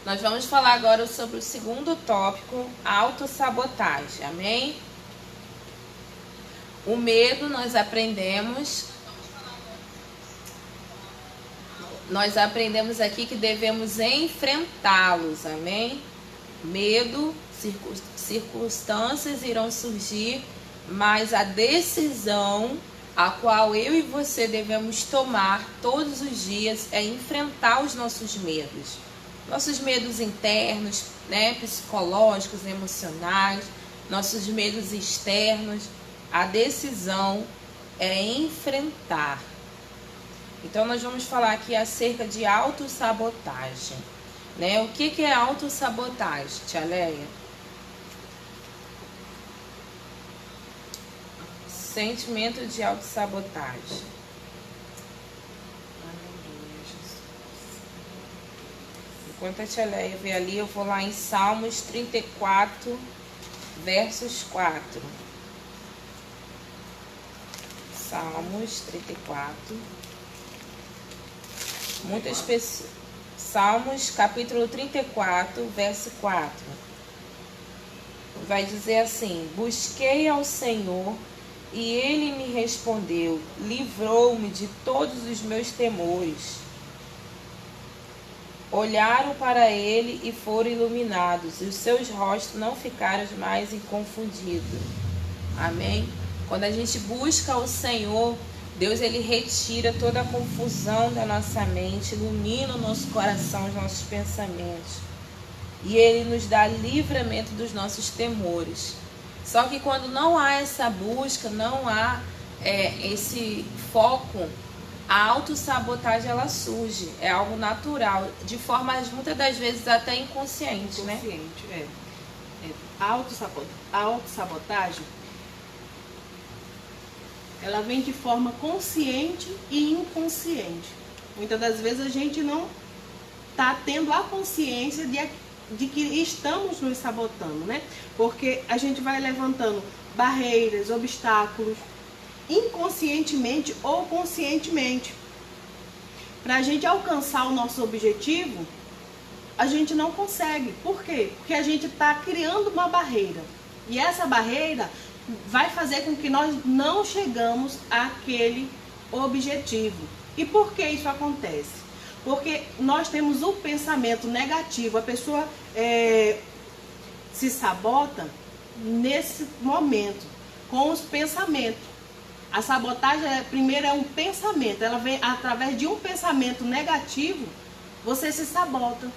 Nós vamos falar agora sobre o segundo tópico, autossabotagem, amém? O medo nós aprendemos aqui que devemos enfrentá-los, amém? Medo, circunstâncias irão surgir, mas a decisão a qual eu e você devemos tomar todos os dias é enfrentar os nossos medos. Nossos medos internos, né, psicológicos, emocionais, nossos medos externos. A decisão é enfrentar. Então nós vamos falar aqui acerca de autossabotagem, né? O que é autossabotagem, tia Leia? Sentimento de autossabotagem. Enquanto a tia Leia vê ali, eu vou lá em Salmos 34, versos 4. Salmos 34. Muitas pessoas. Salmos capítulo 34, verso 4. Vai dizer assim: busquei ao Senhor e Ele me respondeu, livrou-me de todos os meus temores. Olharam para Ele e foram iluminados, e os seus rostos não ficaram mais inconfundidos. Amém? Quando a gente busca o Senhor, Deus ele retira toda a confusão da nossa mente, ilumina o nosso coração, os nossos pensamentos. E Ele nos dá livramento dos nossos temores. Só que quando não há essa busca, não há esse foco, a autossabotagem ela surge. É algo natural, de forma muitas das vezes até inconsciente, né? Inconsciente, A autossabotagem, ela vem de forma consciente e inconsciente. Muitas das vezes a gente não está tendo a consciência de que estamos nos sabotando, né? Porque a gente vai levantando barreiras, obstáculos, inconscientemente ou conscientemente. Para a gente alcançar o nosso objetivo, a gente não consegue. Por quê? Porque a gente está criando uma barreira. E essa barreira vai fazer com que nós não chegamos àquele objetivo. E por que isso acontece? Porque nós temos o pensamento negativo. A pessoa se sabota nesse momento, com os pensamentos. A sabotagem, primeiro, é um pensamento. Ela vem através de um pensamento negativo, você se sabota.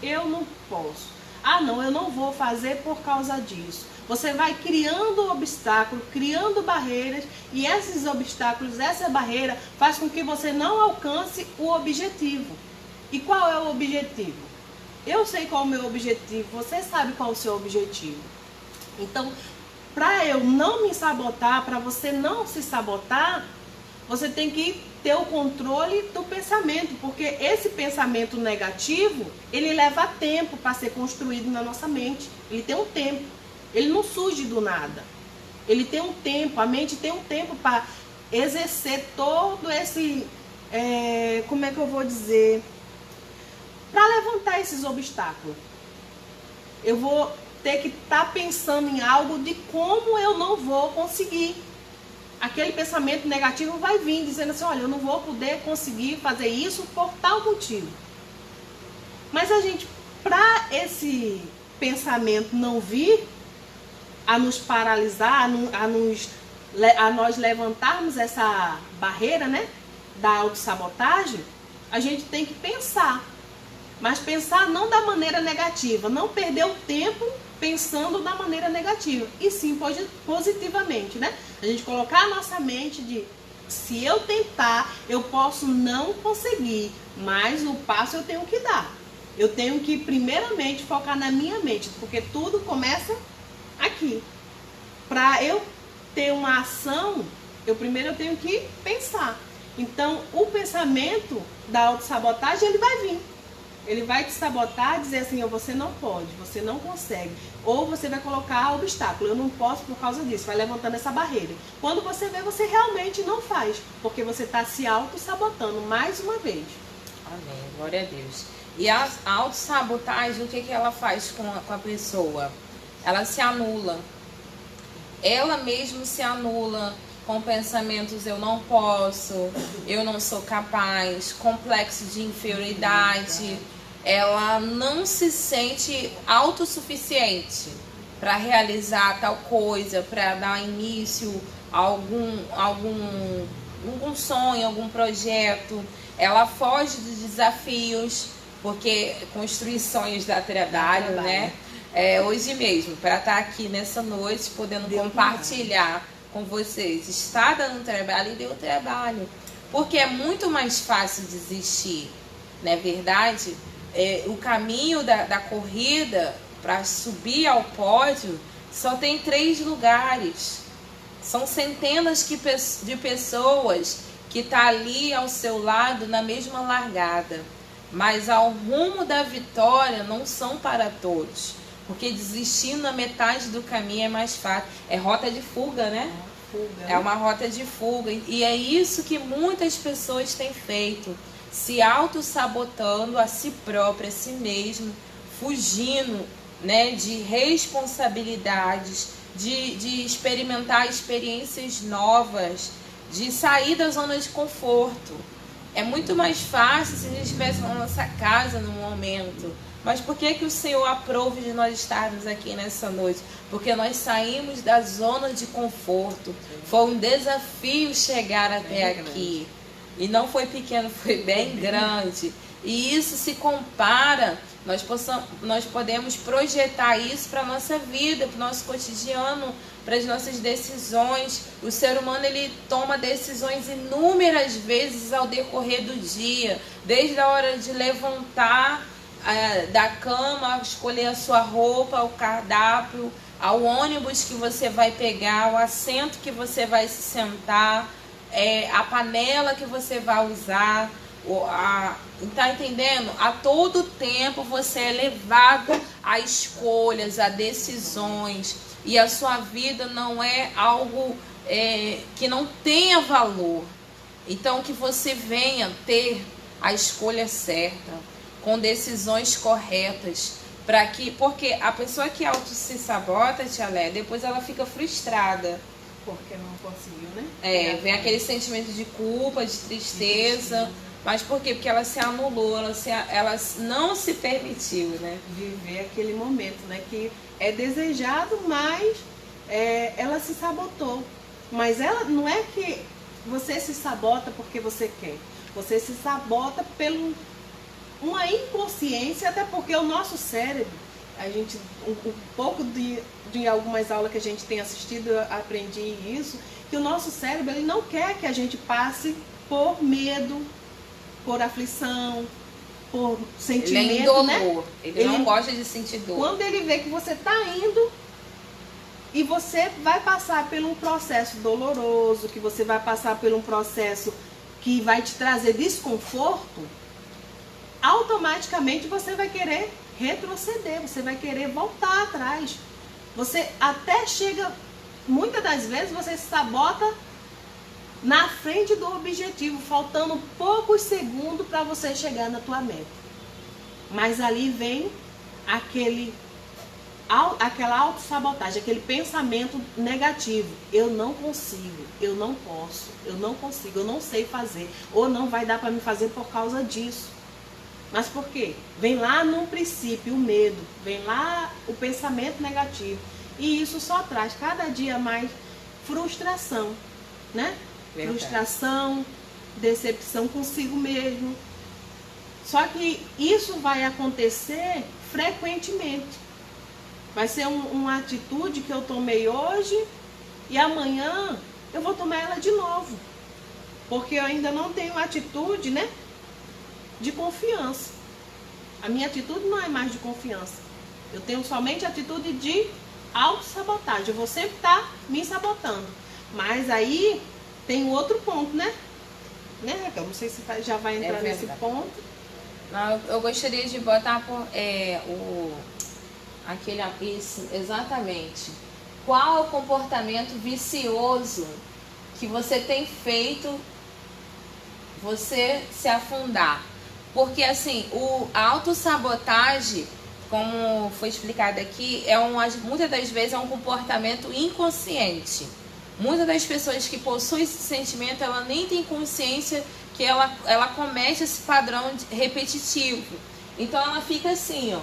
Eu não posso. Ah, não, eu não vou fazer por causa disso. Você vai criando obstáculos, criando barreiras, e esses obstáculos, essa barreira, faz com que você não alcance o objetivo. E qual é o objetivo? Eu sei qual é o meu objetivo, você sabe qual é o seu objetivo. Então, para eu não me sabotar, para você não se sabotar, você tem que ter o controle do pensamento, porque esse pensamento negativo, ele leva tempo para ser construído na nossa mente. Ele tem um tempo, ele não surge do nada. Ele tem um tempo, a mente tem um tempo para exercer todo esse, como é que eu vou dizer, para levantar esses obstáculos. Eu vou ter que estar pensando em algo de como eu não vou conseguir. Aquele pensamento negativo vai vir dizendo assim, olha, eu não vou poder conseguir fazer isso por tal motivo. Mas a gente, para esse pensamento não vir a nos paralisar, a nós levantarmos essa barreira, né, da autossabotagem, a gente tem que pensar. Mas pensar não da maneira negativa, não perder o tempo pensando da maneira negativa, e sim positivamente, né? A gente colocar a nossa mente de, se eu tentar, eu posso não conseguir, mas o passo eu tenho que dar. Eu tenho que primeiramente focar na minha mente, porque tudo começa aqui. Para eu ter uma ação, primeiro eu tenho que pensar. Então, o pensamento da autossabotagem, ele vai vir. Ele vai te sabotar, dizer assim, você não pode, você não consegue. Ou você vai colocar obstáculo, eu não posso por causa disso, vai levantando essa barreira. Quando você vê, você realmente não faz, porque você está se auto-sabotando mais uma vez. Amém. Glória a Deus. E a autossabotagem, o que ela faz com a pessoa? Ela se anula. Ela mesma se anula com pensamentos: eu não posso, eu não sou capaz, complexo de inferioridade. Ela não se sente autossuficiente para realizar tal coisa, para dar início a algum sonho, algum projeto. Ela foge dos desafios, porque construir sonhos dá trabalho, né? Hoje mesmo, para estar aqui nessa noite, podendo compartilhar com vocês, está dando trabalho e deu trabalho, porque é muito mais fácil desistir, não é verdade? O caminho da corrida para subir ao pódio só tem 3 lugares. São centenas de pessoas que estão ali ao seu lado na mesma largada. Mas ao rumo da vitória não são para todos. Porque desistir na metade do caminho é mais fácil. É rota de fuga, né? É uma rota de fuga. E é isso que muitas pessoas têm feito. Se auto-sabotando a si própria, a si mesmo, fugindo, né, de responsabilidades, de experimentar experiências novas, de sair da zona de conforto. É muito mais fácil se a gente estivesse na nossa casa no momento. Mas por que o Senhor aprove de nós estarmos aqui nessa noite? Porque nós saímos da zona de conforto. Foi um desafio chegar até aqui. E não foi pequeno, foi bem grande. E isso se compara, nós podemos projetar isso para a nossa vida, para o nosso cotidiano, para as nossas decisões. O ser humano, ele toma decisões inúmeras vezes ao decorrer do dia, desde a hora de levantar da cama, escolher a sua roupa, o cardápio, ao ônibus que você vai pegar, o assento que você vai se sentar, a panela que você vai usar. Tá entendendo? A todo tempo você é levado a escolhas, a decisões, e a sua vida não é algo que não tenha valor. Então que você venha ter a escolha certa, com decisões corretas, porque a pessoa que se sabota, Tia Lé, depois ela fica frustrada. Porque não conseguiu, né? Vem aquele sentimento de culpa, de tristeza. Mas por quê? Porque ela se anulou, ela não se permitiu, né? Viver aquele momento, né? Que é desejado, mas ela se sabotou. Mas ela não é que você se sabota porque você quer. Você se sabota pelo uma inconsciência, até porque o nosso cérebro, a gente, um pouco de algumas aulas que a gente tem assistido, eu aprendi isso, que o nosso cérebro, ele não quer que a gente passe por medo, por aflição, por sentimento, ele é indolor, né? Ele não gosta de sentir dor. Quando ele vê que você está indo e você vai passar por um processo doloroso, que você vai passar por um processo que vai te trazer desconforto, automaticamente você vai querer retroceder, você vai querer voltar atrás. Você até chega, muitas das vezes você se sabota na frente do objetivo, faltando poucos segundos para você chegar na tua meta. Mas ali vem aquela autossabotagem, aquele pensamento negativo. Eu não consigo, eu não posso, eu não consigo, eu não sei fazer, ou não vai dar para me fazer por causa disso. Mas por quê? Vem lá no princípio o medo, vem lá o pensamento negativo. E isso só traz cada dia mais frustração, né? Verdade. Frustração, decepção consigo mesmo. Só que isso vai acontecer frequentemente. Vai ser uma atitude que eu tomei hoje e amanhã eu vou tomar ela de novo. Porque eu ainda não tenho atitude, né, de confiança. A minha atitude não é mais de confiança. Eu tenho somente atitude de autossabotagem. Eu vou sempre estar me sabotando. Mas aí tem outro ponto, né? Eu não sei se já vai entrar nesse ponto. Não, eu gostaria de botar isso, exatamente. Qual é o comportamento vicioso que você tem feito você se afundar? Porque assim, a autossabotagem, como foi explicado aqui, muitas das vezes é um comportamento inconsciente. Muitas das pessoas que possuem esse sentimento, ela nem tem consciência que ela comete esse padrão repetitivo. Então ela fica assim, ó,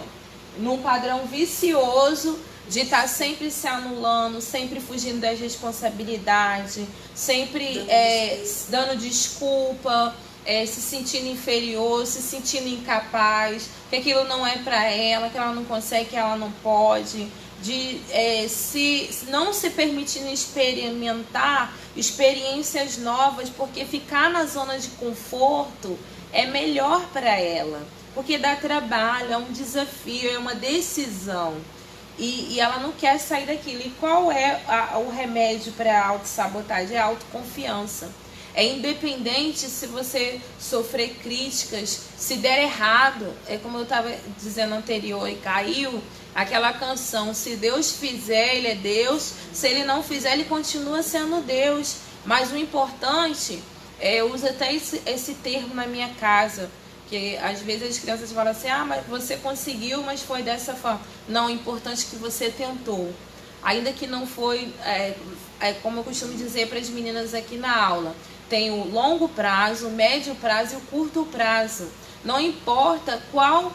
num padrão vicioso de estar sempre se anulando, sempre fugindo das responsabilidades, sempre dando desculpa, se sentindo inferior, se sentindo incapaz, que aquilo não é para ela, que ela não consegue, que ela não pode, não se permitindo experimentar experiências novas, porque ficar na zona de conforto é melhor para ela, porque dá trabalho, é um desafio, é uma decisão. E ela não quer sair daquilo. E qual é o remédio para a autossabotagem? É a autoconfiança. É independente se você sofrer críticas, se der errado, é como eu estava dizendo anterior e caiu, aquela canção, se Deus fizer, Ele é Deus, se Ele não fizer, Ele continua sendo Deus. Mas o importante, eu uso até esse termo na minha casa, que às vezes as crianças falam assim, mas você conseguiu, mas foi dessa forma. Não, o importante é que você tentou. Ainda que não foi, como eu costumo dizer para as meninas aqui na aula, tem o longo prazo, o médio prazo e o curto prazo. Não importa qual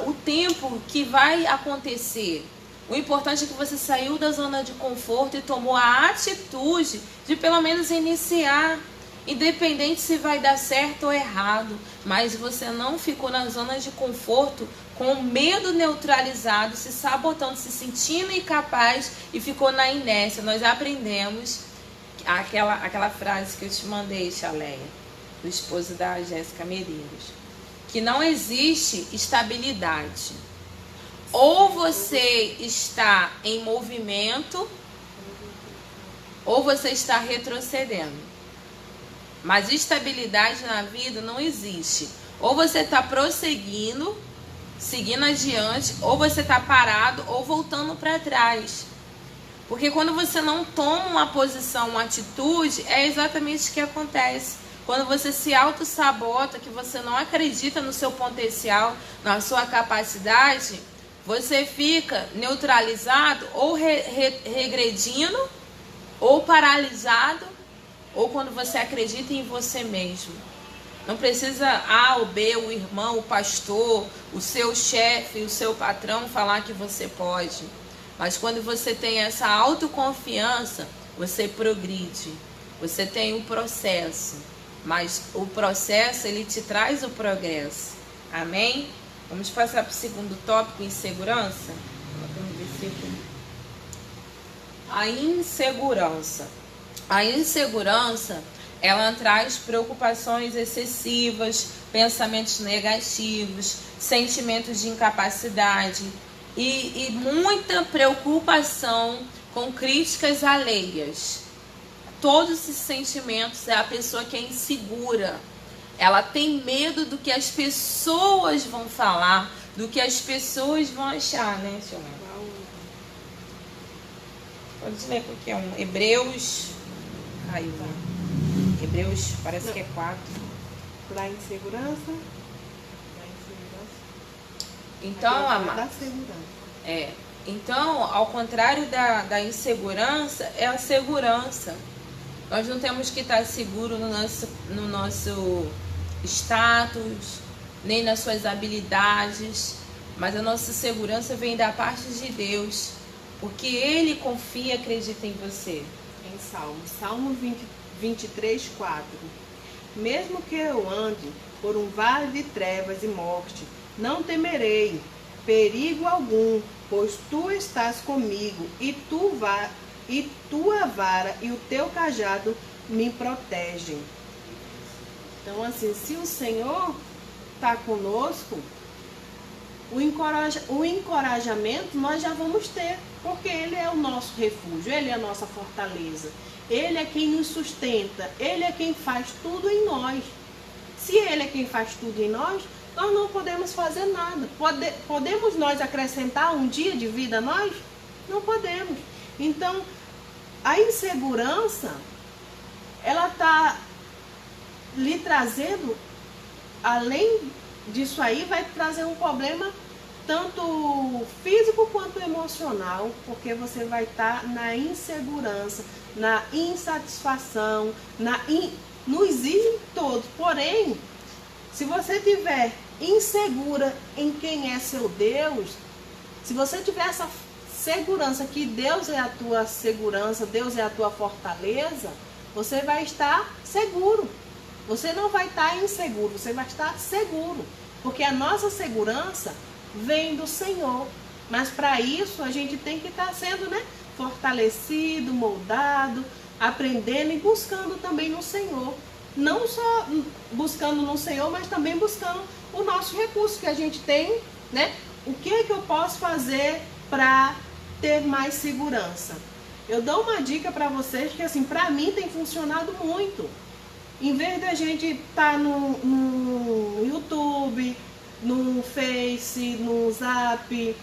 o tempo que vai acontecer. O importante é que você saiu da zona de conforto e tomou a atitude de pelo menos iniciar. Independente se vai dar certo ou errado, mas você não ficou na zona de conforto com o medo neutralizado, se sabotando, se sentindo incapaz e ficou na inércia. Nós aprendemos aquela frase que eu te mandei, Chaleia, do esposo da Jéssica Medeiros, que não existe estabilidade. Ou você está em movimento, ou você está retrocedendo. Mas estabilidade na vida não existe. Ou você está prosseguindo, seguindo adiante, ou você está parado ou voltando para trás. Porque quando você não toma uma posição, uma atitude, é exatamente o que acontece. Quando você se auto-sabota, que você não acredita no seu potencial, na sua capacidade, você fica neutralizado ou regredindo, ou paralisado, ou quando você acredita em você mesmo. Não precisa A ou B, o irmão, o pastor, o seu chefe, o seu patrão falar que você pode. Mas quando você tem essa autoconfiança, você progride. Você tem um processo. Mas o processo, ele te traz o progresso. Amém? Vamos passar para o segundo tópico, insegurança. A insegurança. A insegurança, ela traz preocupações excessivas, pensamentos negativos, sentimentos de incapacidade e muita preocupação com críticas alheias. Todos esses sentimentos é a pessoa que é insegura. Ela tem medo do que as pessoas vão falar, do que as pessoas vão achar, né, senhora? Pode ler porque é um Hebreus... Aí, Hebreus, parece que é 4. Da insegurança. Então, amada. Então, ao contrário da insegurança, é a segurança. Nós não temos que estar seguros no nosso status, nem nas suas habilidades, mas a nossa segurança vem da parte de Deus, porque Ele confia e acredita em você. Em Salmo 23, 4. Mesmo que eu ande por um vale de trevas e morte, não temerei perigo algum, pois tu estás comigo, e tua vara e o teu cajado me protegem. Então, assim, se o Senhor está conosco, o encorajamento nós já vamos ter, porque Ele é o nosso refúgio, Ele é a nossa fortaleza, Ele é quem nos sustenta, Ele é quem faz tudo em nós. Se Ele é quem faz tudo em nós não podemos fazer nada. Podemos nós acrescentar um dia de vida a nós? Não podemos. Então, a insegurança, ela está lhe trazendo além disso aí, vai trazer um problema tanto físico quanto emocional, porque você vai estar na insegurança, na insatisfação, nos itens todos. Porém, se você tiver insegura em quem é seu Deus, se você tiver essa segurança que Deus é a tua segurança, Deus é a tua fortaleza, você vai estar seguro. Você não vai estar inseguro, você vai estar seguro. Porque a nossa segurança vem do Senhor. Mas para isso a gente tem que estar sendo, né, fortalecido, moldado, aprendendo e buscando também no Senhor. Não só buscando no Senhor, mas também buscando o nosso recurso que a gente tem, né? O que é que eu posso fazer para ter mais segurança? Eu dou uma dica para vocês que, assim, para mim tem funcionado muito. Em vez da gente estar no YouTube, no Face, no Zap,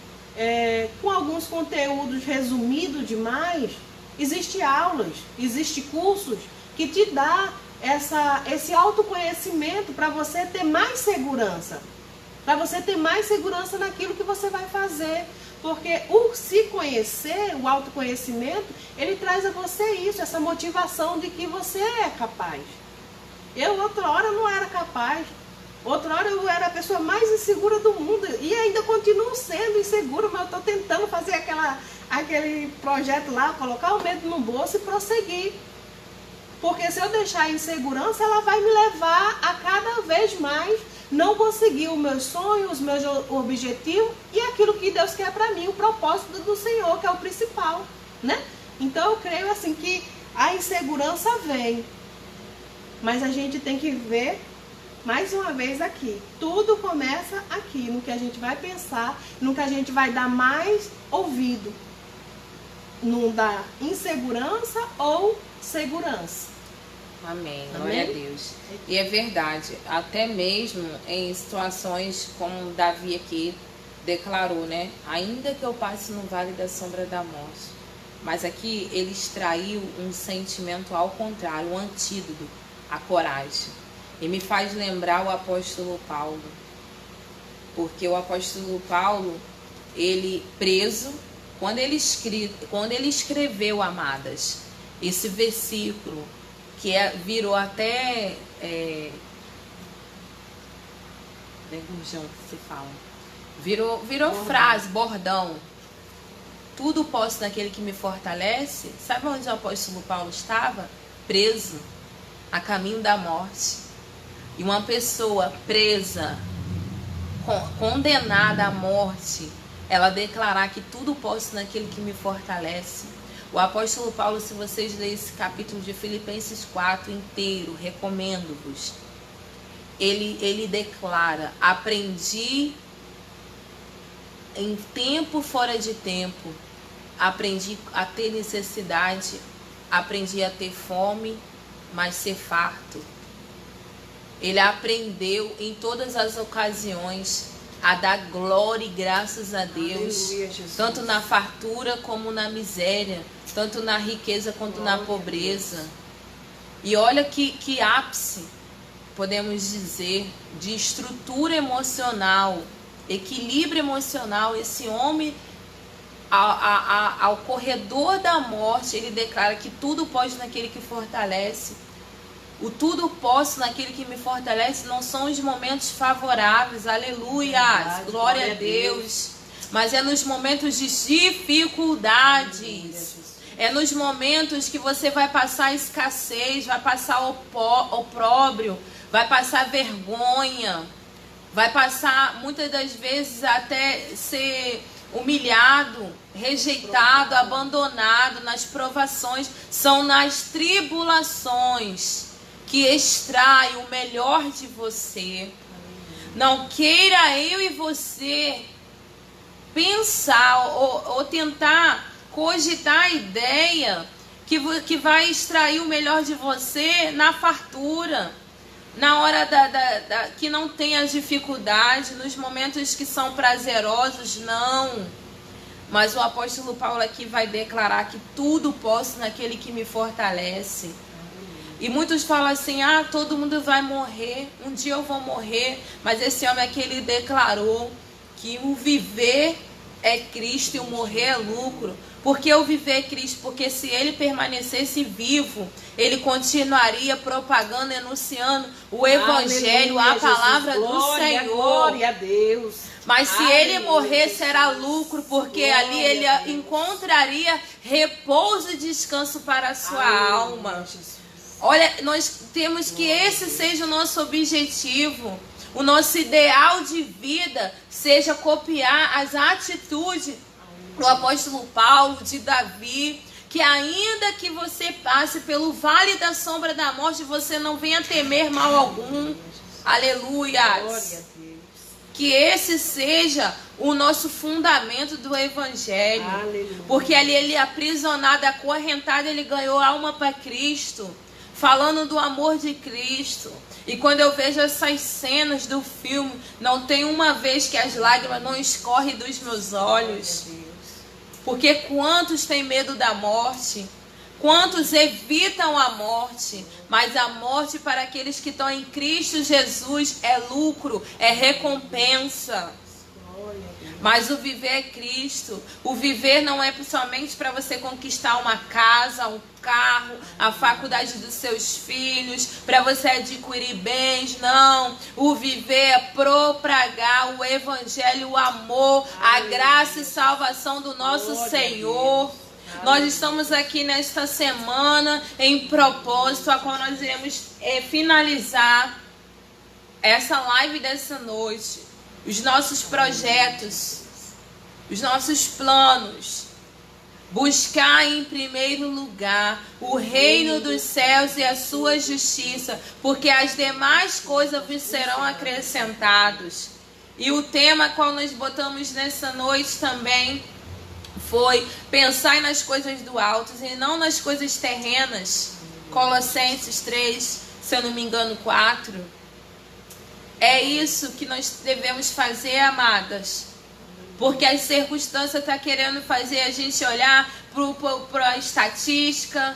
com alguns conteúdos resumidos demais, existem aulas, existem cursos que te dá esse autoconhecimento para você ter mais segurança. Para você ter mais segurança naquilo que você vai fazer. Porque o se conhecer, o autoconhecimento, ele traz a você isso, essa motivação de que você é capaz. Eu, outra hora, não era capaz. Outra hora eu era a pessoa mais insegura do mundo. E ainda continuo sendo insegura, mas eu estou tentando fazer aquele projeto lá, colocar o medo no bolso e prosseguir. Porque se eu deixar a insegurança, ela vai me levar a cada vez mais não conseguir os meus sonhos, os meus objetivos e aquilo que Deus quer para mim, o propósito do Senhor, que é o principal, né? Então eu creio assim que a insegurança vem, mas a gente tem que ver mais uma vez aqui. Tudo começa aqui, no que a gente vai pensar, no que a gente vai dar mais ouvido, no da insegurança ou segurança. Amém, glória a Deus. E é verdade, até mesmo em situações como Davi aqui declarou, né? Ainda que eu passe no vale da sombra da morte. Mas aqui ele extraiu um sentimento ao contrário, um antídoto, a coragem. E me faz lembrar o apóstolo Paulo. Porque o apóstolo Paulo, ele preso, quando ele escreveu, amadas, esse versículo, que virou até vergonhão que se fala, virou frase, bordão. Tudo posso naquele que me fortalece. Sabe onde o apóstolo Paulo estava? Preso, a caminho da morte. E uma pessoa presa, condenada à morte, ela declarar que tudo posso naquele que me fortalece. O apóstolo Paulo, se vocês lerem esse capítulo de Filipenses 4 inteiro, recomendo-vos. Ele declara: aprendi em tempo fora de tempo, aprendi a ter necessidade, aprendi a ter fome, mas ser farto. Ele aprendeu em todas as ocasiões a dar glória e graças a Deus, tanto na fartura como na miséria, tanto na riqueza quanto na pobreza. E olha que ápice, podemos dizer, de estrutura emocional, equilíbrio emocional. Esse homem, ao corredor da morte, ele declara que tudo pode naquele que fortalece. O tudo posso naquele que me fortalece não são os momentos favoráveis, aleluia, glória a Deus. Mas é nos momentos de dificuldades. É nos momentos que você vai passar escassez, vai passar opróbrio, vai passar vergonha, vai passar muitas das vezes até ser humilhado, rejeitado, abandonado nas provações. São nas tribulações que extrai o melhor de você. Não queira eu e você pensar ou tentar cogitar a ideia que vai extrair o melhor de você na fartura, na hora que não tem as dificuldades, nos momentos que são prazerosos, não. Mas o apóstolo Paulo aqui vai declarar que tudo posso naquele que me fortalece. E muitos falam assim, todo mundo vai morrer, um dia eu vou morrer. Mas esse homem aqui, ele declarou que o viver é Cristo e o morrer é lucro. Porque o viver é Cristo? Porque se ele permanecesse vivo, ele continuaria propagando, enunciando o Evangelho, a palavra do Senhor. Glória a Deus. Mas se ele morresse era lucro, porque ali ele encontraria repouso e descanso para a sua alma. Olha, nós temos que esse seja o nosso objetivo. O nosso ideal de vida seja copiar as atitudes do apóstolo Paulo, de Davi, que ainda que você passe pelo vale da sombra da morte, você não venha temer mal algum. Aleluia. Que esse seja o nosso fundamento do Evangelho. Aleluia. Porque ali ele aprisionado, acorrentado, ele ganhou alma para Cristo. Falando do amor de Cristo. E quando eu vejo essas cenas do filme, não tem uma vez que as lágrimas não escorrem dos meus olhos. Porque quantos têm medo da morte? Quantos evitam a morte? Mas a morte para aqueles que estão em Cristo Jesus é lucro, é recompensa. Mas o viver é Cristo. O viver não é somente para você conquistar uma casa, um carro, a faculdade dos seus filhos, para você adquirir bens, não. O viver é propagar o Evangelho, o amor, a graça e salvação do nosso Senhor. Nós estamos aqui nesta semana em propósito, a qual nós iremos finalizar essa live dessa noite. Os nossos projetos, os nossos planos. Buscar em primeiro lugar o reino dos céus e a sua justiça, porque as demais coisas vos serão acrescentadas. E o tema qual nós botamos nessa noite também foi pensar nas coisas do alto e não nas coisas terrenas. Colossenses 3, se eu não me engano, 4. É isso que nós devemos fazer, amadas. Porque as circunstâncias estão querendo fazer a gente olhar para a estatística,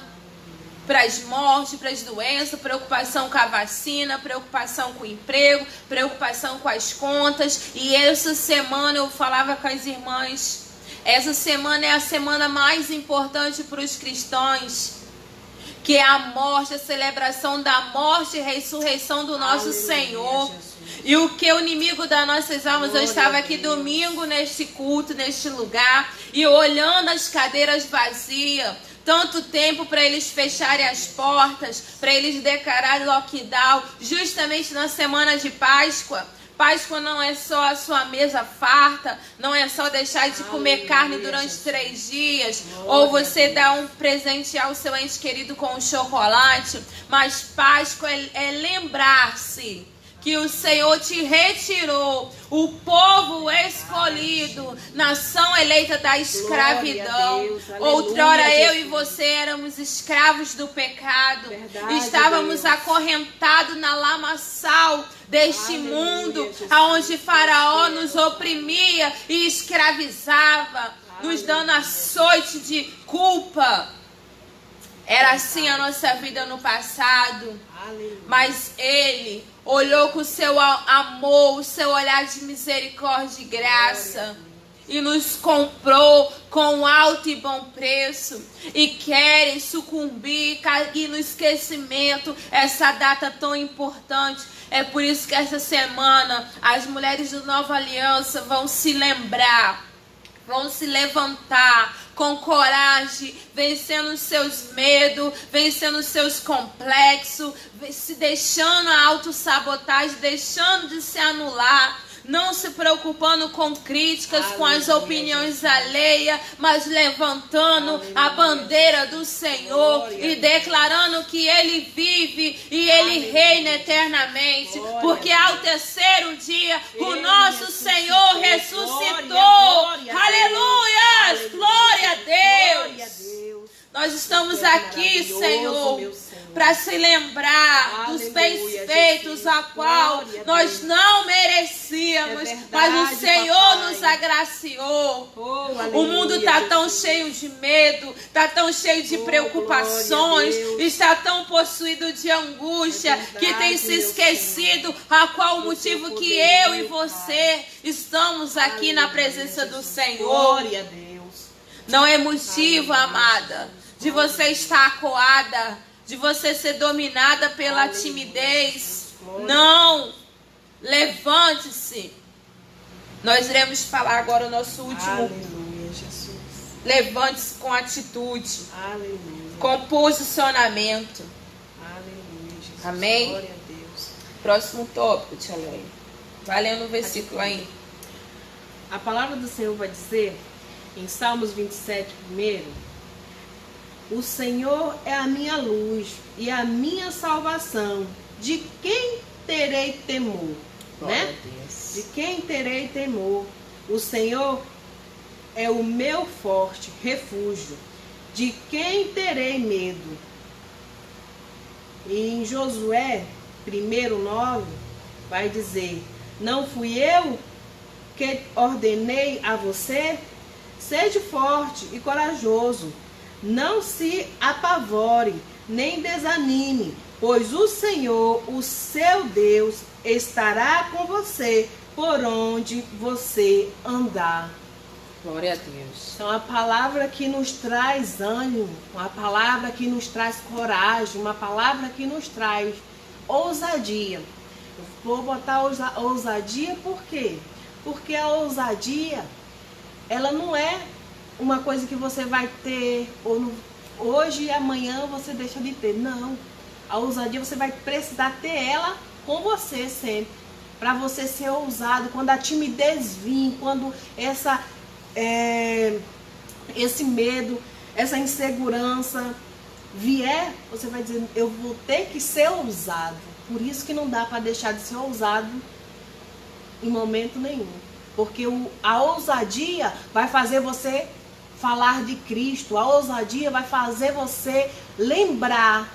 para as mortes, para as doenças, preocupação com a vacina, preocupação com o emprego, preocupação com as contas. E essa semana eu falava com as irmãs, essa semana é a semana mais importante para os cristãos, que é a morte, a celebração da morte e ressurreição do nosso Senhor. E o que o inimigo das nossas almas, eu estava aqui domingo neste culto, neste lugar, e olhando as cadeiras vazias, tanto tempo para eles fecharem as portas, para eles declararem lockdown, justamente na semana de Páscoa. Páscoa não é só a sua mesa farta, não é só deixar de comer carne durante 3 dias, ou você dar um presente ao seu ente querido com um chocolate, mas Páscoa é lembrar-se que o Senhor te retirou, o povo escolhido, nação eleita da escravidão. Outrora eu e você éramos escravos do pecado. Estávamos acorrentados na lamaçal deste mundo, aonde Faraó nos oprimia e escravizava, nos dando açoite de culpa. Era assim a nossa vida no passado. Mas Ele olhou com o seu amor, o seu olhar de misericórdia e graça, e nos comprou com alto e bom preço, e querem sucumbir, cair no esquecimento essa data tão importante. É por isso que essa semana as mulheres do Nova Aliança vão se lembrar, vão se levantar com coragem, vencendo os seus medos, vencendo os seus complexos, se deixando a autossabotagem, deixando de se anular, não se preocupando com críticas, com as opiniões alheias, mas levantando a bandeira do Senhor e declarando que Ele vive e Ele reina eternamente, porque ao terceiro dia o nosso Senhor ressuscitou. Aleluia! Glória a Deus! Nós estamos aqui, Senhor, para se lembrar dos bens feitos a qual nós não merecíamos, mas o Senhor nos agradeceu. agraciou. Oh, O mundo está aleluia, tão Jesus. cheio de medo, está tão cheio de Oh, preocupações, glória a Deus. está tão possuído de angústia, É verdade, que tem se meu esquecido a qual o Do motivo seu que poder, eu e meu você estamos aqui na Aleluia, presença do Jesus. Senhor. Glória a Deus. Não é motivo, Aleluia, amada, Jesus. de você estar acuada, de você ser dominada pela Aleluia, timidez. Jesus. Glória. Não! Levante-se. Nós iremos falar agora o nosso último. Aleluia, Jesus. Levante-se com atitude, Aleluia. com posicionamento. Aleluia, Jesus. Amém? Glória a Deus. Próximo tópico, Tia Leia. Vai lendo o versículo aí. A palavra do Senhor vai dizer, em Salmos 27, primeiro: o Senhor é a minha luz e a minha salvação. De quem terei temor? Glória Né? a Deus. De quem terei temor? O Senhor é o meu forte refúgio. De quem terei medo? E em Josué 1:9 vai dizer: não fui eu que ordenei a você? Seja forte e corajoso. Não se apavore, nem desanime, pois o Senhor, o seu Deus, estará com você por onde você andar. Glória a Deus. Então, a palavra que nos traz ânimo, uma palavra que nos traz coragem, uma palavra que nos traz ousadia. Eu vou botar ousadia por quê? Porque a ousadia, ela não é uma coisa que você vai ter hoje e amanhã você deixa de ter. Não. A ousadia você vai precisar ter ela com você sempre. Para você ser ousado, quando a timidez vir, quando esse medo, essa insegurança vier, você vai dizer: eu vou ter que ser ousado. Por isso que não dá para deixar de ser ousado em momento nenhum. Porque a ousadia vai fazer você falar de Cristo. A ousadia vai fazer você lembrar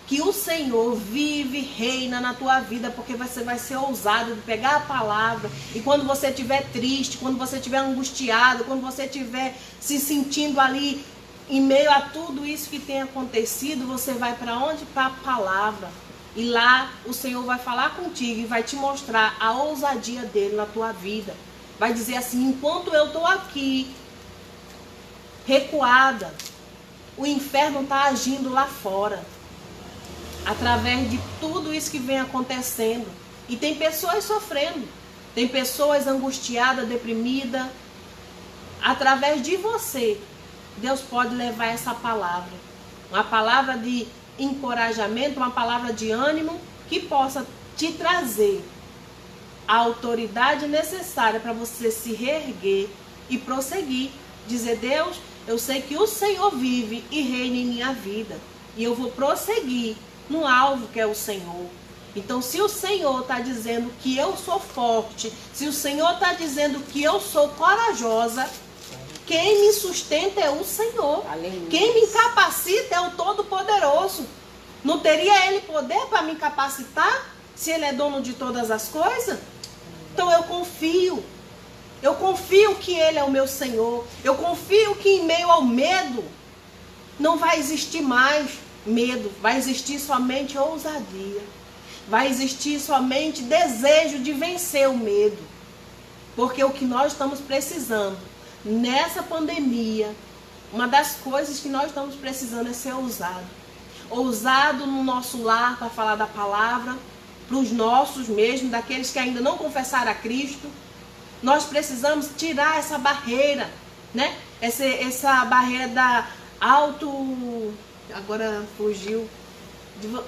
que o Senhor vive, reina na tua vida, porque você vai ser ousado de pegar a palavra. E quando você estiver triste, quando você estiver angustiado, quando você estiver se sentindo ali em meio a tudo isso que tem acontecido, você vai para onde? Para a palavra. E lá o Senhor vai falar contigo e vai te mostrar a ousadia dele na tua vida. Vai dizer assim: enquanto eu estou aqui recuada, o inferno está agindo lá fora, através de tudo isso que vem acontecendo. E tem pessoas sofrendo, tem pessoas angustiadas, deprimidas. Através de você, Deus pode levar essa palavra, uma palavra de encorajamento, uma palavra de ânimo, que possa te trazer a autoridade necessária para você se reerguer e prosseguir. Dizer: Deus, eu sei que o Senhor vive e reina em minha vida, e eu vou prosseguir no alvo que é o Senhor. Então, se o Senhor está dizendo que eu sou forte, se o Senhor está dizendo que eu sou corajosa, quem me sustenta é o Senhor. Aleluia. Quem me capacita é o Todo-Poderoso. Não teria Ele poder para me capacitar, se Ele é dono de todas as coisas? Então eu confio. Eu confio que Ele é o meu Senhor. Eu confio que em meio ao medo não vai existir mais medo. Vai existir somente ousadia. Vai existir somente desejo de vencer o medo. Porque o que nós estamos precisando nessa pandemia, uma das coisas que nós estamos precisando é ser ousado. Ousado no nosso lar para falar da palavra, para os nossos mesmo, daqueles que ainda não confessaram a Cristo. Nós precisamos tirar essa barreira, né? Essa barreira da agora fugiu.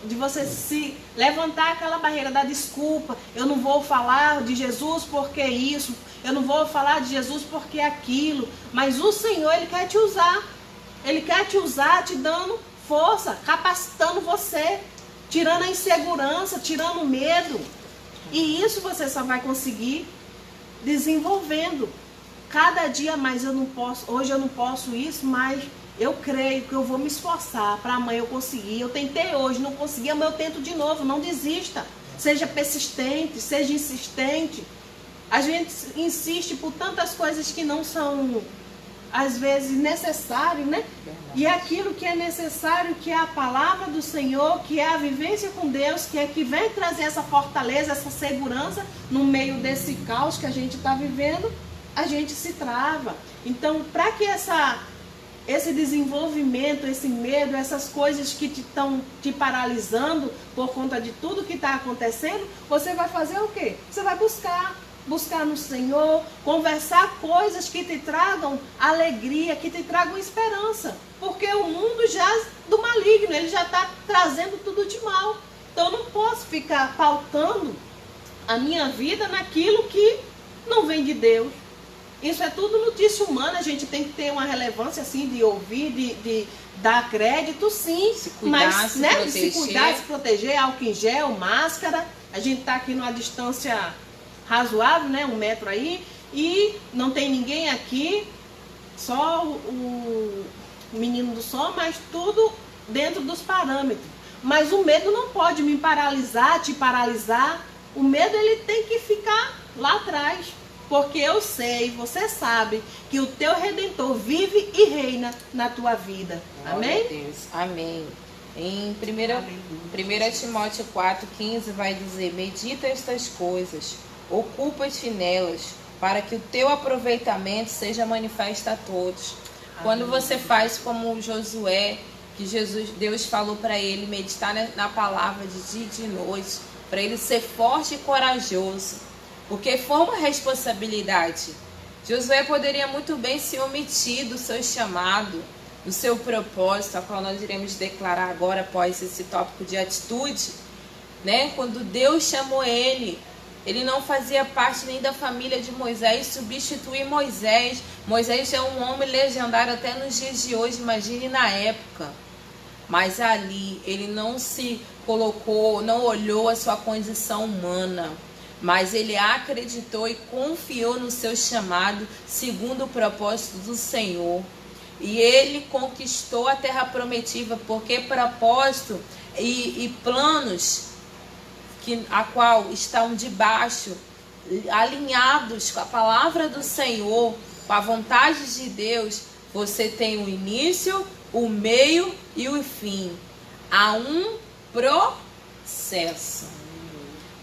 De você se levantar aquela barreira da desculpa. Eu não vou falar de Jesus porque isso. Eu não vou falar de Jesus porque aquilo. Mas o Senhor, Ele quer te usar. Ele quer te usar te dando força, capacitando você, tirando a insegurança, tirando o medo. E isso você só vai conseguir desenvolvendo. Cada dia mais. Hoje eu não posso isso, mas eu creio que eu vou me esforçar para amanhã eu conseguir. Eu tentei hoje, não consegui, amanhã eu tento de novo. Não desista. Seja persistente, seja insistente. A gente insiste por tantas coisas que não são, às vezes, necessárias, né? E aquilo que é necessário, que é a palavra do Senhor, que é a vivência com Deus, que é que vem trazer essa fortaleza, essa segurança no meio desse caos que a gente está vivendo, a gente se trava. Então, para que esse desenvolvimento, esse medo, essas coisas que estão te paralisando por conta de tudo que está acontecendo, você vai fazer o quê? Você vai buscar no Senhor, conversar coisas que te tragam alegria, que te tragam esperança. Porque o mundo já do maligno, ele já está trazendo tudo de mal. Então eu não posso ficar pautando a minha vida naquilo que não vem de Deus. Isso é tudo notícia humana, a gente tem que ter uma relevância assim de ouvir, de dar crédito, sim. Se cuidar, mas se né, proteger. se cuidar, se proteger, álcool em gel, máscara. A gente está aqui numa distância razoável, né, 1 metro aí, e não tem ninguém aqui, só o menino do som, mas tudo dentro dos parâmetros. Mas o medo não pode me paralisar, te paralisar. O medo, ele tem que ficar lá atrás, porque eu sei, você sabe, que o teu Redentor vive e reina na tua vida. Amém? Glória a Deus. Amém. Em 1 Timóteo 4,15 vai dizer: medita estas coisas, ocupa-te nelas, para que o teu aproveitamento seja manifesto a todos. Amém. Quando você faz como Josué, que Deus falou para ele meditar na palavra de dia e de noite, para ele ser forte e corajoso, porque foi uma responsabilidade. Josué poderia muito bem se omitir do seu chamado, do seu propósito, a qual nós iremos declarar agora após esse tópico de atitude, né? Quando Deus chamou ele não fazia parte nem da família de Moisés, substituir Moisés. Moisés é um homem legendário até nos dias de hoje, imagine na época. Mas ali ele não se colocou, não olhou a sua condição humana, mas ele acreditou e confiou no seu chamado segundo o propósito do Senhor. E ele conquistou a terra prometida, porque propósito e planos a qual estão debaixo, alinhados com a palavra do Senhor, com a vontade de Deus, você tem o início, o meio e o fim. Há um processo.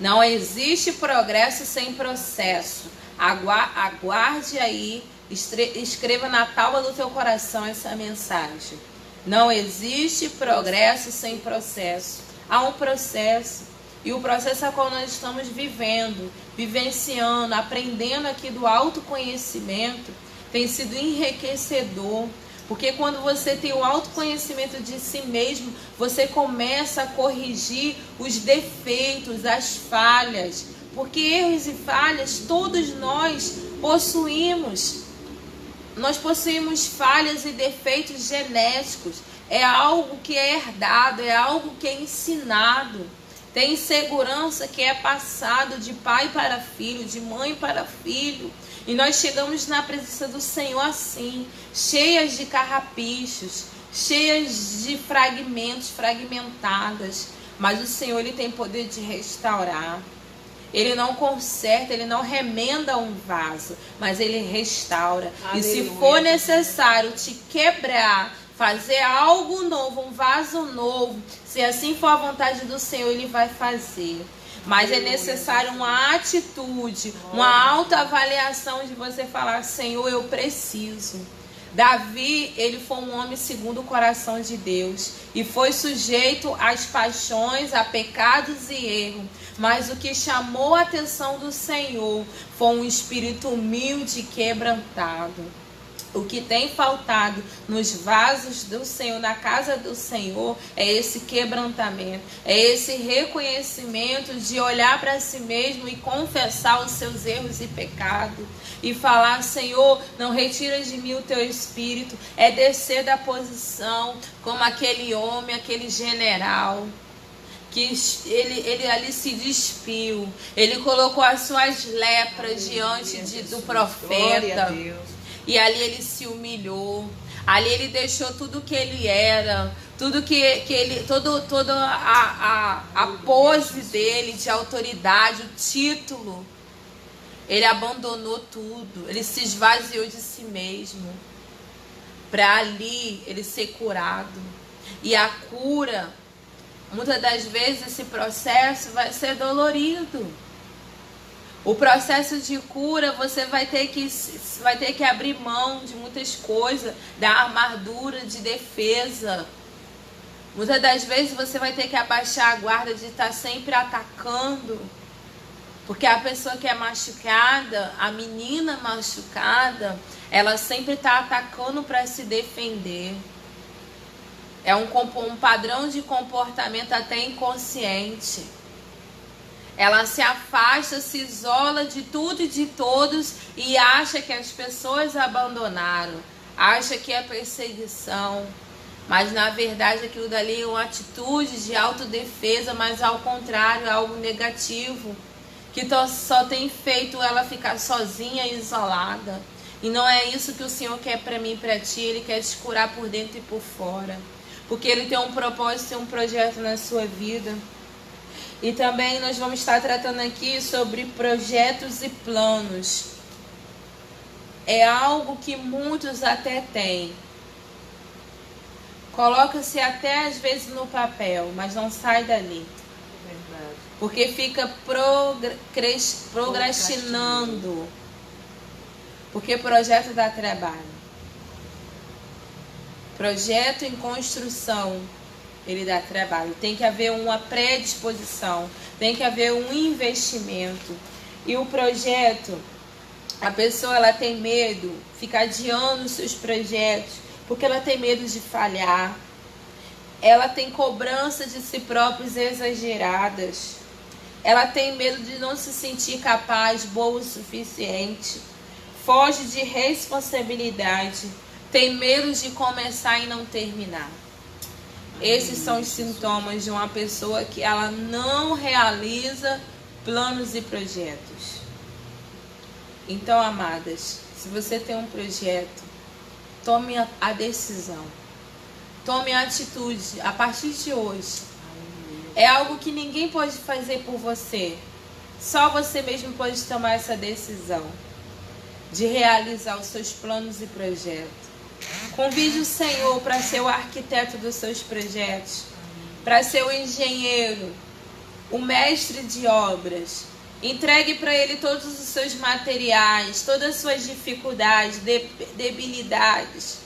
Não existe progresso sem processo. Aguarde aí, escreva na tábua do teu coração essa mensagem. Não existe progresso sem processo. Há um processo. E o processo a qual nós estamos vivendo, vivenciando, aprendendo aqui do autoconhecimento, tem sido enriquecedor. Porque quando você tem o autoconhecimento de si mesmo, você começa a corrigir os defeitos, as falhas. Porque erros e falhas todos nós possuímos. Nós possuímos falhas e defeitos genéticos. É algo que é herdado, é algo que é ensinado. Tem insegurança que é passado de pai para filho, de mãe para filho. E nós chegamos na presença do Senhor assim, cheias de carrapichos, cheias de fragmentos, fragmentadas. Mas o Senhor, ele tem poder de restaurar. Ele não conserta, ele não remenda um vaso, mas ele restaura. Aleluia. E se for necessário te quebrar, fazer algo novo, um vaso novo, se assim for a vontade do Senhor, ele vai fazer. Mas é necessário uma atitude, uma autoavaliação de você falar: Senhor, eu preciso. Davi, ele foi um homem segundo o coração de Deus e foi sujeito às paixões, a pecados e erros. Mas o que chamou a atenção do Senhor foi um espírito humilde e quebrantado. O que tem faltado nos vasos do Senhor, na casa do Senhor, é esse quebrantamento, é esse reconhecimento de olhar para si mesmo e confessar os seus erros e pecados. E falar: Senhor, não retira de mim o teu espírito. É descer da posição como aquele homem, aquele general, que ele ali se despiu. Ele colocou as suas lepras diante do profeta. E ali ele se humilhou. Ali ele deixou tudo que ele era, tudo que ele, toda a pose dele de autoridade, o título. Ele abandonou tudo, ele se esvaziou de si mesmo, para ali ele ser curado. E a cura, muitas das vezes esse processo vai ser dolorido. O processo de cura, você vai ter que abrir mão de muitas coisas, da armadura de defesa. Muitas das vezes você vai ter que abaixar a guarda de estar sempre atacando. Porque a pessoa que é machucada, a menina machucada, ela sempre está atacando para se defender. É um padrão de comportamento até inconsciente. Ela se afasta, se isola de tudo e de todos e acha que as pessoas abandonaram, acha que é perseguição. Mas na verdade aquilo dali é uma atitude de autodefesa, mas ao contrário, é algo negativo, que só tem feito ela ficar sozinha e isolada. E não é isso que o Senhor quer para mim e para ti. Ele quer te curar por dentro e por fora, porque Ele tem um propósito e um projeto na sua vida. E também nós vamos estar tratando aqui sobre projetos e planos. É algo que muitos até têm. Coloca-se até às vezes no papel, mas não sai dali. Verdade. Porque fica procrastinando. Porque projeto dá trabalho. Projeto em construção, ele dá trabalho. Tem que haver uma predisposição, tem que haver um investimento. E o projeto, a pessoa ela tem medo, fica adiando os seus projetos, porque ela tem medo de falhar. Ela tem cobrança de si próprias exageradas. Ela tem medo de não se sentir capaz, boa o suficiente. Foge de responsabilidade. Tem medo de começar e não terminar. Esses são os sintomas de uma pessoa que ela não realiza planos e projetos. Então, amadas, se você tem um projeto, tome a decisão. Tome a atitude a partir de hoje. É algo que ninguém pode fazer por você. Só você mesmo pode tomar essa decisão de realizar os seus planos e projetos. Convide o Senhor para ser o arquiteto dos seus projetos, para ser o engenheiro, o mestre de obras. Entregue para Ele todos os seus materiais, todas as suas dificuldades, debilidades.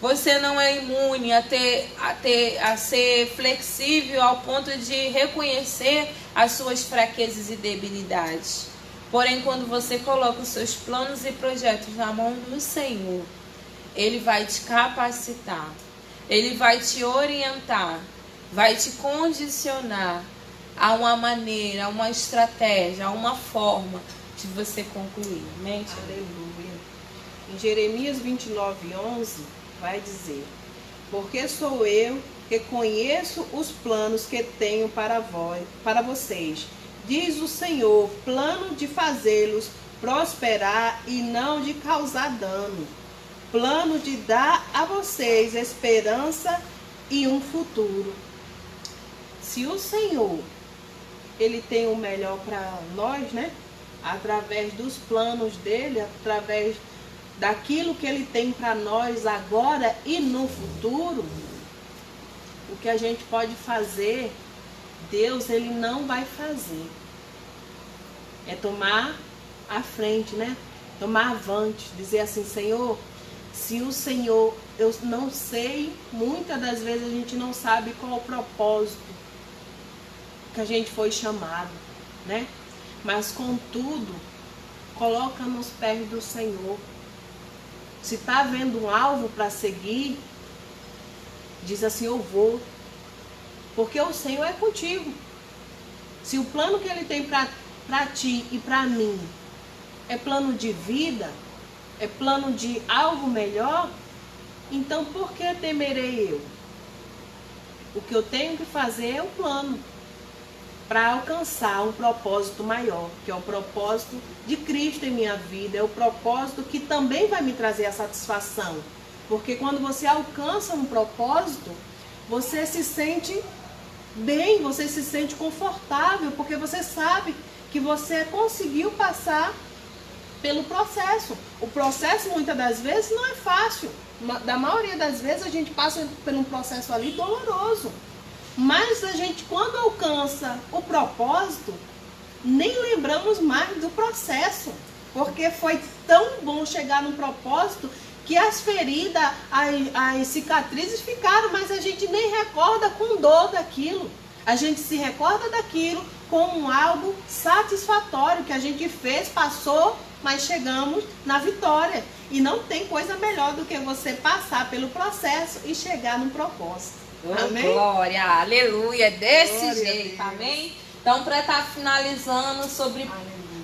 Você não é imune a ser flexível ao ponto de reconhecer as suas fraquezas e debilidades. Porém, quando você coloca os seus planos e projetos na mão do Senhor, Ele vai te capacitar, Ele vai te orientar, vai te condicionar a uma maneira, a uma estratégia, a uma forma de você concluir. Amém? Aleluia. Em Jeremias 29:11 vai dizer: porque sou eu que conheço os planos que tenho para vocês, diz o Senhor, plano de fazê-los prosperar e não de causar dano, plano de dar a vocês esperança e um futuro. Se o Senhor, Ele tem o melhor para nós, né? Através dos planos dele, através daquilo que Ele tem para nós agora e no futuro, o que a gente pode fazer, Deus, Ele não vai fazer. É tomar a frente, né? Tomar avante, dizer assim: Senhor, se o Senhor, eu não sei, muitas das vezes a gente não sabe qual é o propósito que a gente foi chamado, né? Mas contudo, coloca nos pés do Senhor. Se está havendo um alvo para seguir, diz assim: eu vou, porque o Senhor é contigo. Se o plano que Ele tem para ti e para mim é plano de vida, é plano de algo melhor, então por que temerei eu? O que eu tenho que fazer é o plano para alcançar um propósito maior, que é o propósito de Cristo em minha vida, é o propósito que também vai me trazer a satisfação. Porque quando você alcança um propósito, você se sente bem, você se sente confortável, porque você sabe que você conseguiu passar pelo processo. O processo, muitas das vezes, não é fácil. Da maioria das vezes, a gente passa por um processo ali doloroso. Mas a gente, quando alcança o propósito, nem lembramos mais do processo. Porque foi tão bom chegar no propósito que as feridas, as cicatrizes ficaram, mas a gente nem recorda com dor daquilo. A gente se recorda daquilo como algo satisfatório que a gente fez, passou, mas chegamos na vitória. E não tem coisa melhor do que você passar pelo processo e chegar no propósito. Amém? Glória, aleluia, desse Glória jeito, amém? Então, para estar finalizando sobre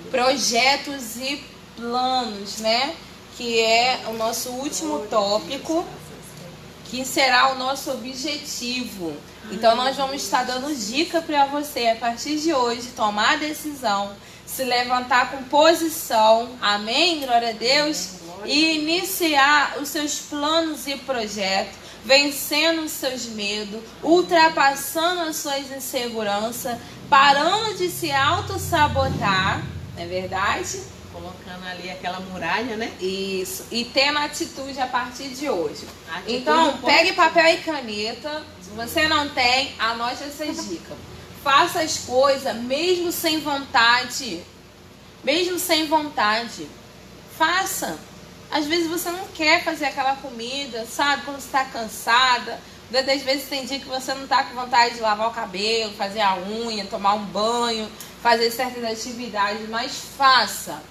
projetos e planos, né? Que é o nosso último tópico, que será o nosso objetivo. Então, nós vamos estar dando dica para você, a partir de hoje, tomar a decisão, se levantar com posição, amém? Glória a Deus. E iniciar os seus planos e projetos, vencendo os seus medos, ultrapassando as suas inseguranças, parando de se auto-sabotar, não é verdade? Colocando ali aquela muralha, né? Isso, e tendo atitude a partir de hoje. Atitude Então, positiva. pegue papel e caneta. Se você não tem, anote essas dicas. Faça as coisas mesmo sem vontade. Mesmo sem vontade. Faça. Às vezes você não quer fazer aquela comida, sabe? Quando você está cansada. Às vezes tem dia que você não está com vontade de lavar o cabelo, fazer a unha, tomar um banho, fazer certas atividades. Mas faça.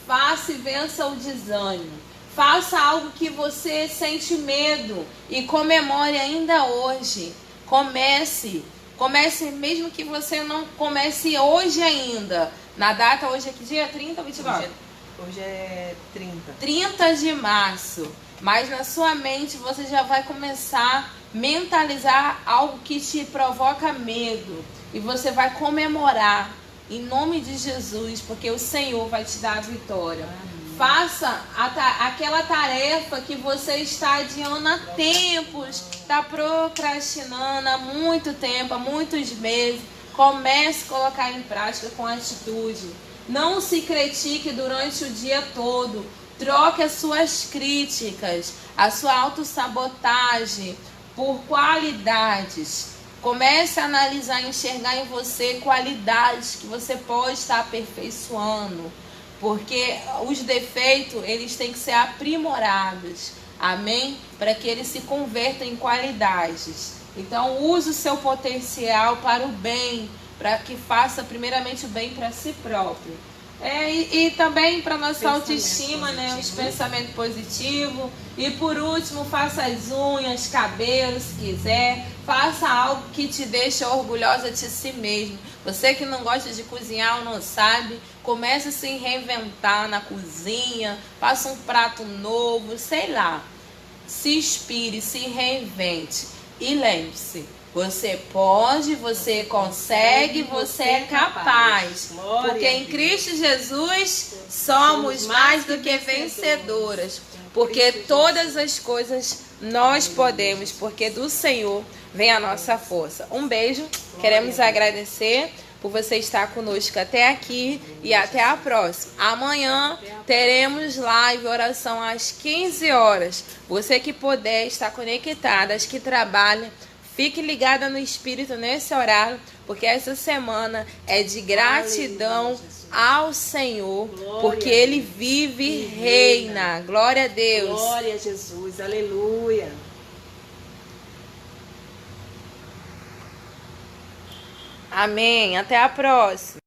Faça e vença o desânimo. Faça algo que você sente medo e comemore ainda hoje. Comece. Comece mesmo que você não comece hoje ainda. Na data, hoje é que dia? 30 ou 29? Hoje é 30. 30 de março. Mas na sua mente você já vai começar a mentalizar algo que te provoca medo. E você vai comemorar em nome de Jesus, porque o Senhor vai te dar a vitória. Amém. Faça aquela tarefa que você está adiando há tempos, está procrastinando há muito tempo, há muitos meses. Comece a colocar em prática com atitude. Não se critique durante o dia todo. Troque as suas críticas, a sua autossabotagem por qualidades. Comece a analisar e enxergar em você qualidades que você pode estar aperfeiçoando. Porque os defeitos, eles têm que ser aprimorados. Amém? Para que eles se convertam em qualidades. Então, use o seu potencial para o bem. Para que faça primeiramente o bem para si próprio. E também para nossa autoestima, né? Os pensamentos positivos. E por último, faça as unhas, cabelo, se quiser. Faça algo que te deixe orgulhosa de si mesmo. Você que não gosta de cozinhar ou não sabe, comece a se reinventar na cozinha. Faça um prato novo, sei lá. Se inspire, se reinvente. E lembre-se, você pode, você consegue, você é capaz. Porque em Cristo Jesus somos mais do que vencedoras. Porque todas as coisas nós podemos, porque do Senhor vem a nossa força. Um beijo, queremos agradecer por você estar conosco até aqui e até a próxima. Amanhã teremos live, oração às 15 horas. Você que puder estar conectada, as que trabalham, fique ligada no Espírito nesse horário, porque essa semana é de gratidão ao Senhor, porque Ele vive e reina. Glória a Deus. Glória a Jesus, aleluia. Amém. Até a próxima.